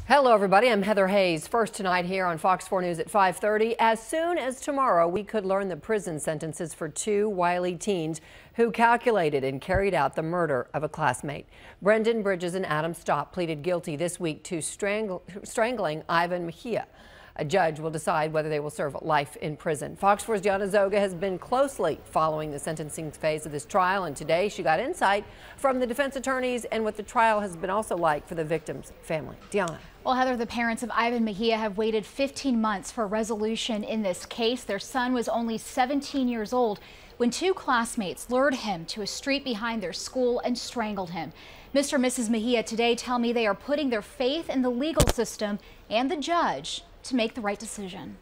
Hello, everybody. I'm Heather Hayes. First tonight here on Fox 4 News at 5:30. As soon as tomorrow, we could learn the prison sentences for two wily teens who calculated and carried out the murder of a classmate. Brendan Bridges and Adam Stopp pleaded guilty this week to strangling Ivan Mejia. A judge will decide whether they will serve life in prison. Fox 4's Diana Zoga has been closely following the sentencing phase of this trial, and today she got insight from the defense attorneys and what the trial has been also like for the victim's family. Diana. Well, Heather, the parents of Ivan Mejia have waited 15 months for a resolution in this case. Their son was only 17 years old when two classmates lured him to a street behind their school and strangled him. Mr. and Mrs. Mejia today tell me they are putting their faith in the legal system and the judge to make the right decision.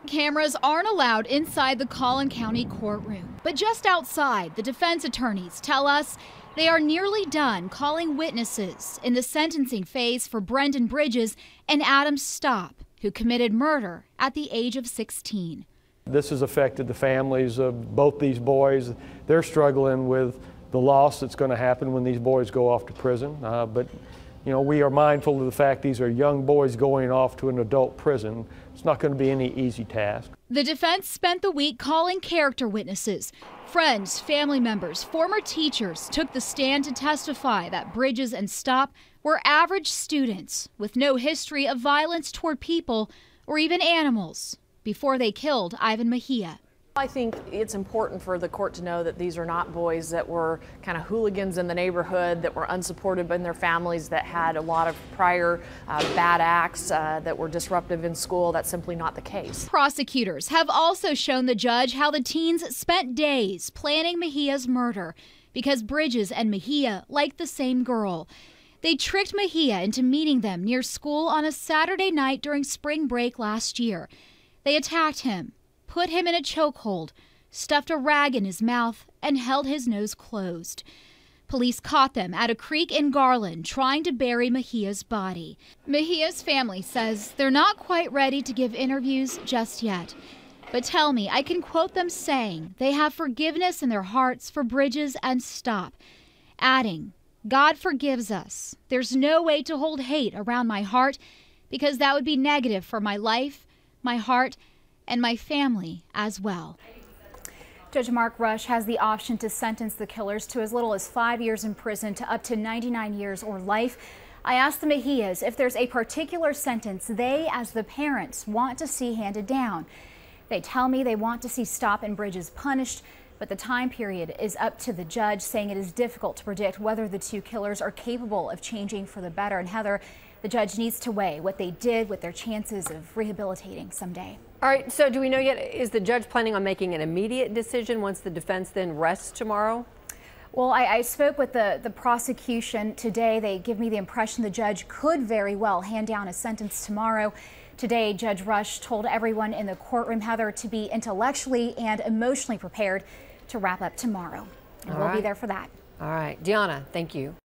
Cameras aren't allowed inside the Collin County courtroom, but just outside, the defense attorneys tell us they are nearly done calling witnesses in the sentencing phase for Brendan Bridges and Adam Stopp, who committed murder at the age of 16. This has affected the families of both these boys. They're struggling with the loss that's going to happen when these boys go off to prison. But you know, we are mindful of the fact these are young boys going off to an adult prison. It's not going to be any easy task. The defense spent the week calling character witnesses. Friends, family members, former teachers took the stand to testify that Bridges and Stopp were average students with no history of violence toward people or even animals before they killed Ivan Mejia. I think it's important for the court to know that these are not boys that were kind of hooligans in the neighborhood, that were unsupported in their families, that had a lot of prior bad acts that were disruptive in school. That's simply not the case. Prosecutors have also shown the judge how the teens spent days planning Mejia's murder because Bridges and Mejia liked the same girl. They tricked Mejia into meeting them near school on a Saturday night during spring break last year. They attacked him, put him in a chokehold, stuffed a rag in his mouth, and held his nose closed. Police caught them at a creek in Garland trying to bury Mejia's body. Mejia's family says they're not quite ready to give interviews just yet. But tell me, I can quote them saying they have forgiveness in their hearts for Bridges and Stopp, adding, "God forgives us. There's no way to hold hate around my heart because that would be negative for my life, my heart, and my family as well." Judge Mark Rush has the option to sentence the killers to as little as 5 years in prison to up to 99 years or life. I asked the Mejias if there's a particular sentence they, as the parents, want to see handed down. They tell me they want to see Stopp and Bridges punished, but the time period is up to the judge, saying it is difficult to predict whether the two killers are capable of changing for the better. And Heather, the judge needs to weigh what they did with their chances of rehabilitating someday. All right, so do we know yet, is the judge planning on making an immediate decision once the defense then rests tomorrow? Well, I spoke with the prosecution today. They give me the impression the judge could very well hand down a sentence tomorrow. Today, Judge Rush told everyone in the courtroom, Heather, to be intellectually and emotionally prepared to wrap up tomorrow. And we'll be there for that. All right, Diana, thank you.